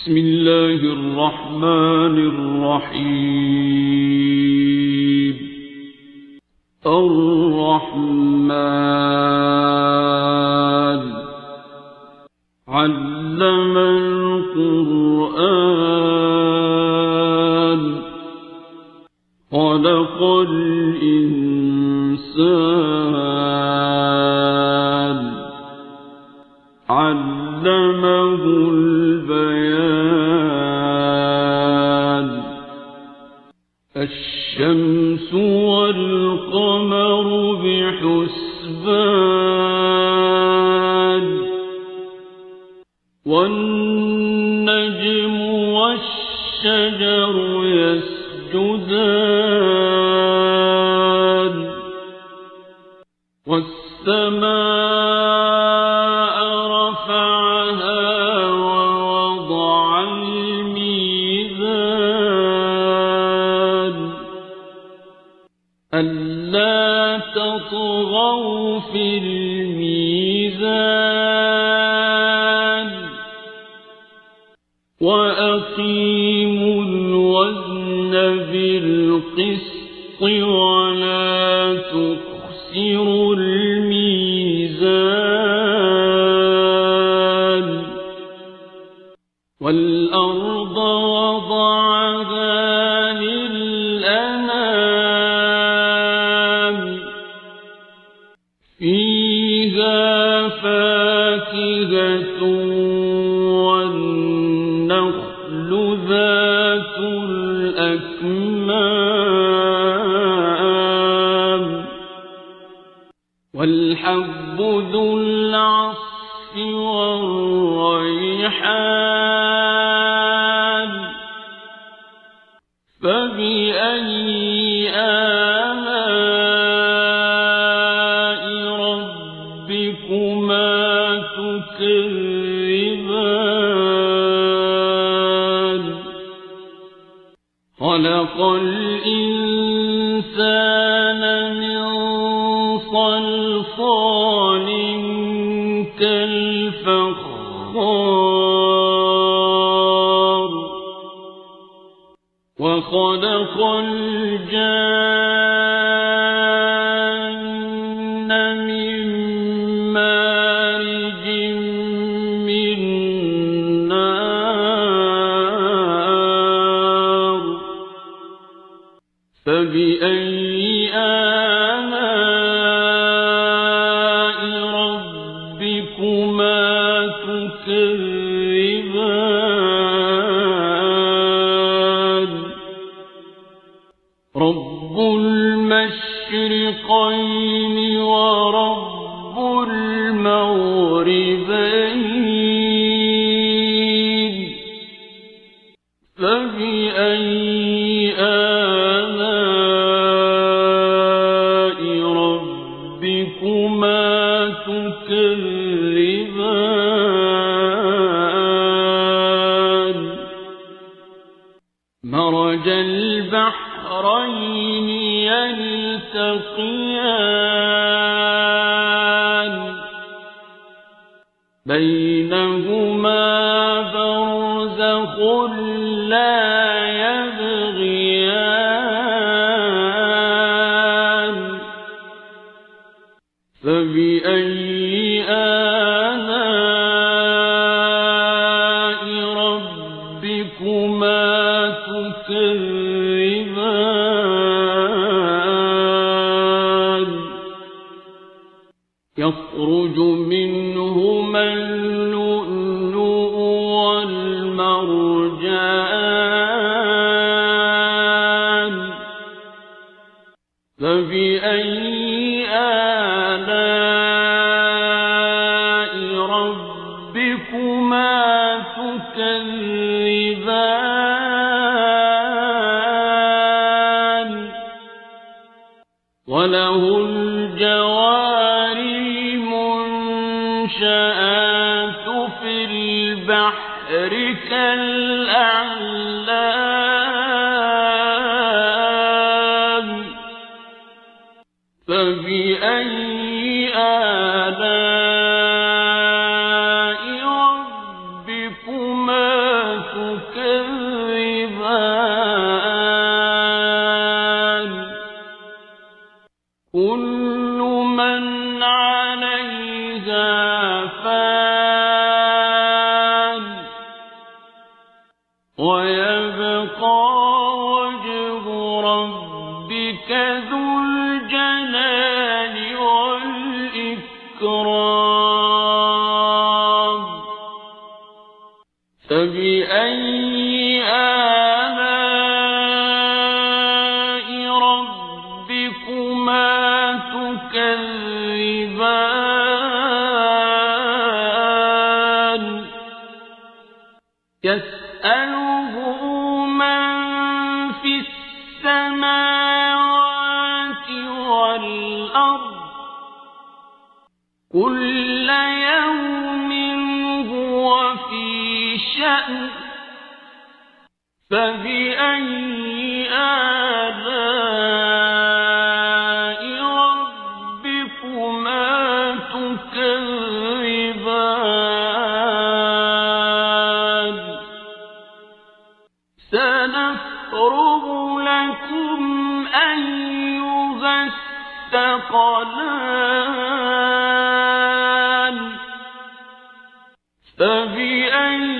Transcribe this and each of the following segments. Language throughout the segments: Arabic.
بسم الله الرحمن الرحيم. الرحمن علم القرآن خلق الإنسان علمه البيان. الشمس والقمر بحسبان والنجم والشجر يسجدان والسماء رفعها ووضع الميزان ألا تطغوا في الميزان وأقيموا الوزن بالقسط ولا تخسروا الميزان. والأرض وضعها للأنام فيها فاكهة والنخل ذات الأكمام والحب ذو العصف والريحان. فبأي آلاء ربكما تكذبان. خلق الإنسان من صلصال كالفخار وخلق الجان من مارج من نار. فبأي آلاء ربكما تكذبان. رب المشرقين ورب المغربين. فبأي آلاء ربكما تكذبان. مرج البحرين يلتقيان بينهما برزخ لا يبغيان. فبأي آلاء ربكما تكذبان. يخرج منهما اللؤلؤ والمرجان. فبأي آلاء ربكما تكذبان. وله الجوار المنشآت في البحر كالأعلام. فبأي آلاء ربكما تكذبان كل من عليها فان ويبقى وجه ربك ذو الجلال والإكرام فبأي آلاء ربكما تكذبان يسأله من في السماوات والأرض كل يوم هو في شأن فبأي آلاء ربكما تكذبان سنفرغ لكم أيها الثقلان فبأي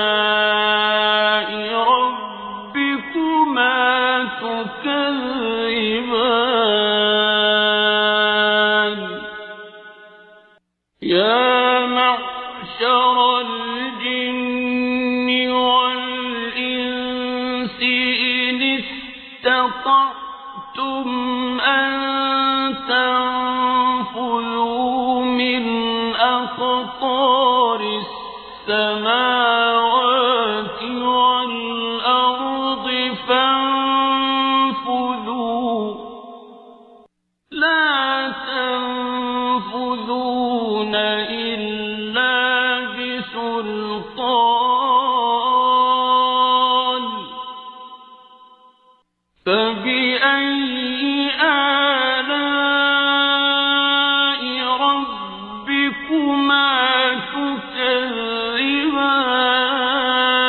آلاء ربكما تكذبان يا معشر الجن والإنس إن استطعتم أن تنفذوا من أقطار السماوات والأرض فانفذوا لا تنفذون إلا بسلطان فبأي آلاء ربكما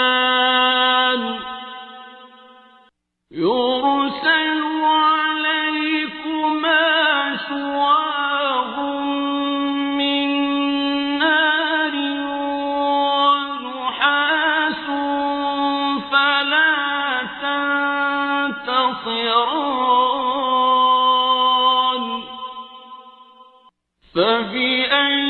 تكذبان يرسل عليكما شواظ من نار ونحاس فلا تنتصران فبأي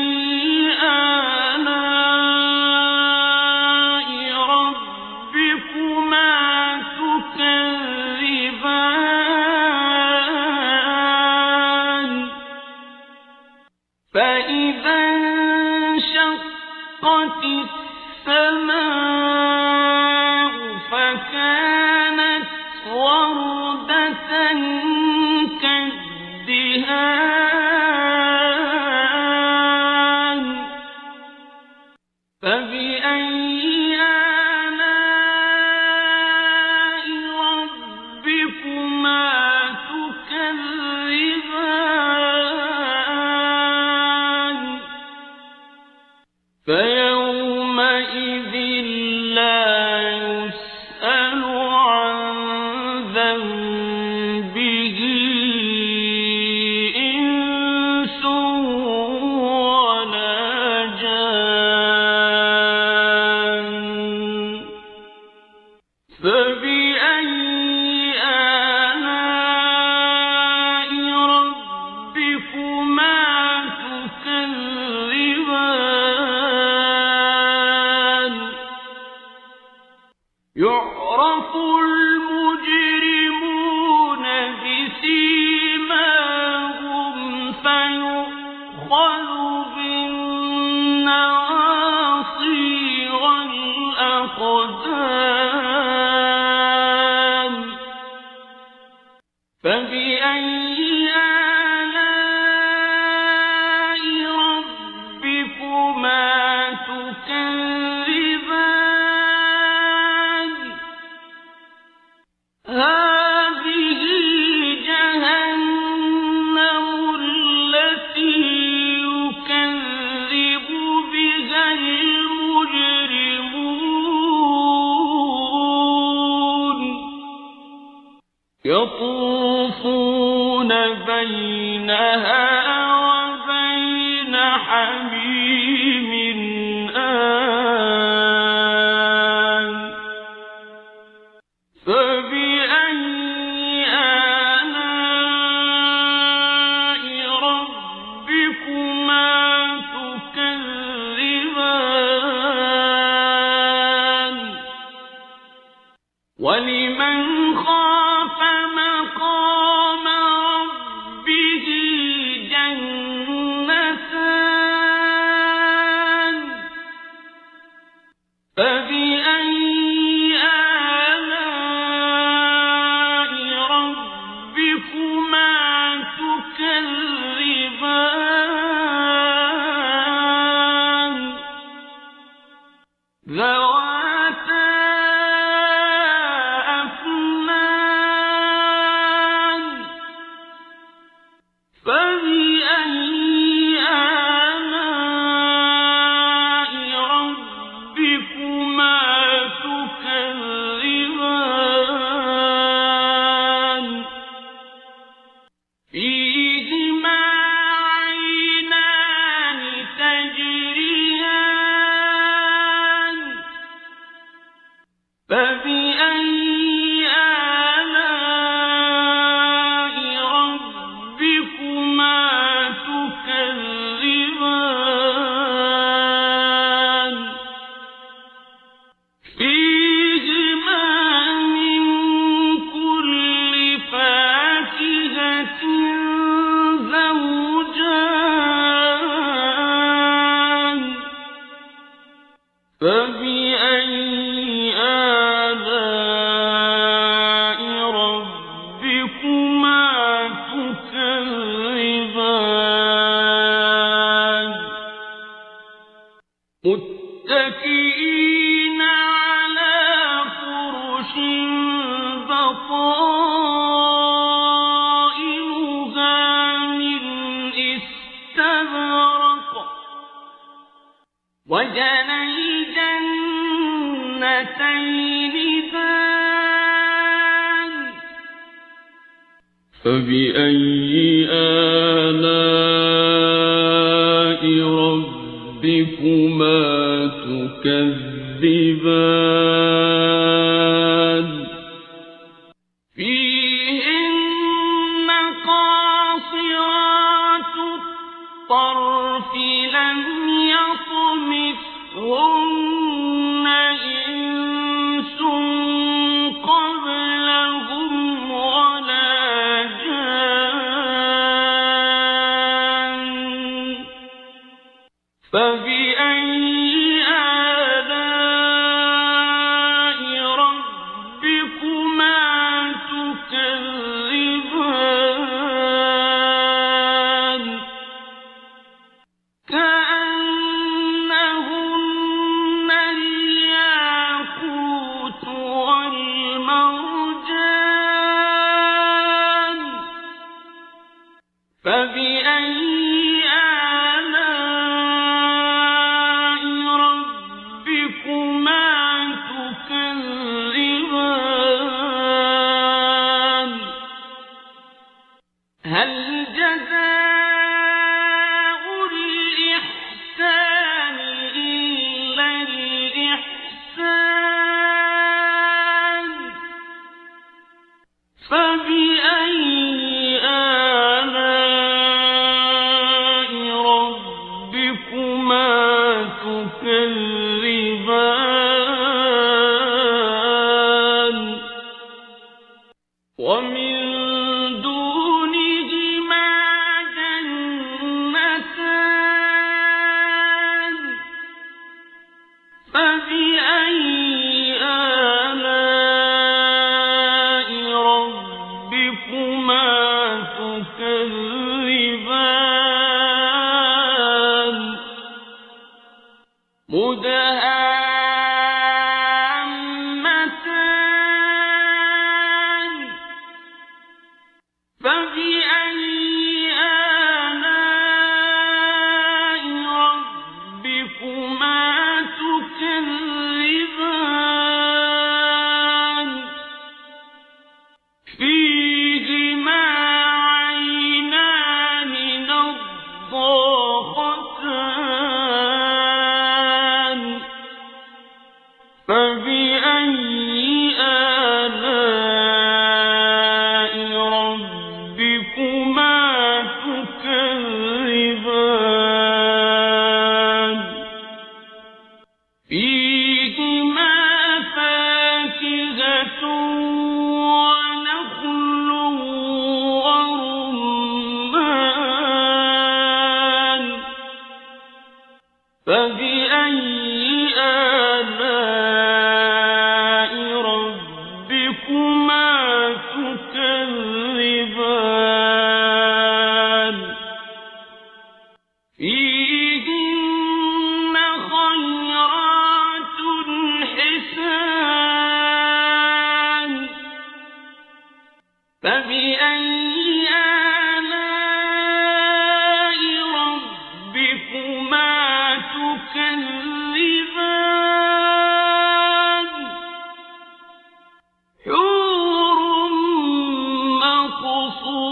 آلاء ربكما تكذبان فإذا انشقت السماء فكانت وردة كالدهان فبأي آلاء ربكما تكذبان فيومئذ لا يسأل عن ذنبه إنس ولا جان فبأي آلاء ربكما تكذبان يعرف المجرمون بسيماهم فيؤخذ بالنواصي والأقدام فبأي آلاء ربكما تكذبان يطوفون بينها وبين حميم آن فبأي آلاء ربكما تكذبان ولمن خاف مقام ربه جنتان فبأي آلاء ربكما تكذبان ذواتا أفنان فبأي آلاء ربكما تكذبان فيهما عينان تجريان فبأي آلاء ربكما تكذبان فيهما من كل فاكهة زوجان فبأي آلاء ربكما تكذبان متكئين على فرش بطائنها من استبرق وجنى الجنتين دان فبأي آلاء ربكما تكذبان فيهن قاصرات الطرف لم يطمثهن إنس قبلهم ولا جان فبأي آلاء ربكما تكذبان كأنهن الياقوت والمرجان فبأي آلاء ربكما تكذبان هل جزاء الإحسان إلا الإحسان فبأي آلاء ربكما تكذبان ومن دونهما جنتان فبأي آلاء ربكما تكذبان مدهامتان فبأي آلاء ربكما تكذبان فيهما فاكهة ونخل ورمان فبأي آلاء ربكما تكذبان فيهن خيرات حسان فبأي آلاء ربكما تكذبان حور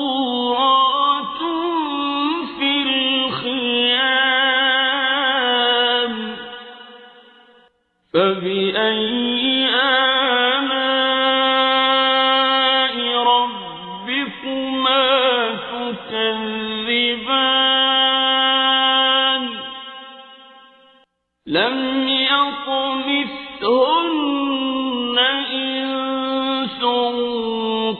مقصورات في الخيام فبأي آلاء ربكما تكذبان لم يطمثهن إنس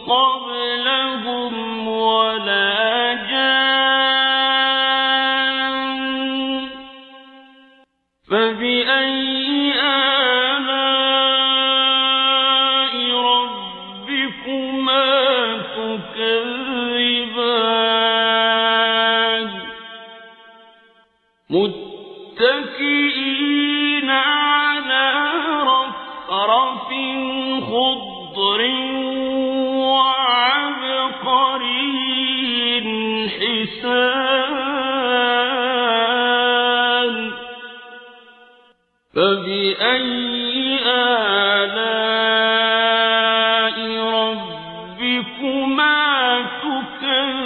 قبلهم ولا جان فبأي آلاء ربكما تكذبان متكئين على رفرف خضر وعبقري حسان فبأي آلاء ربكما تكذبان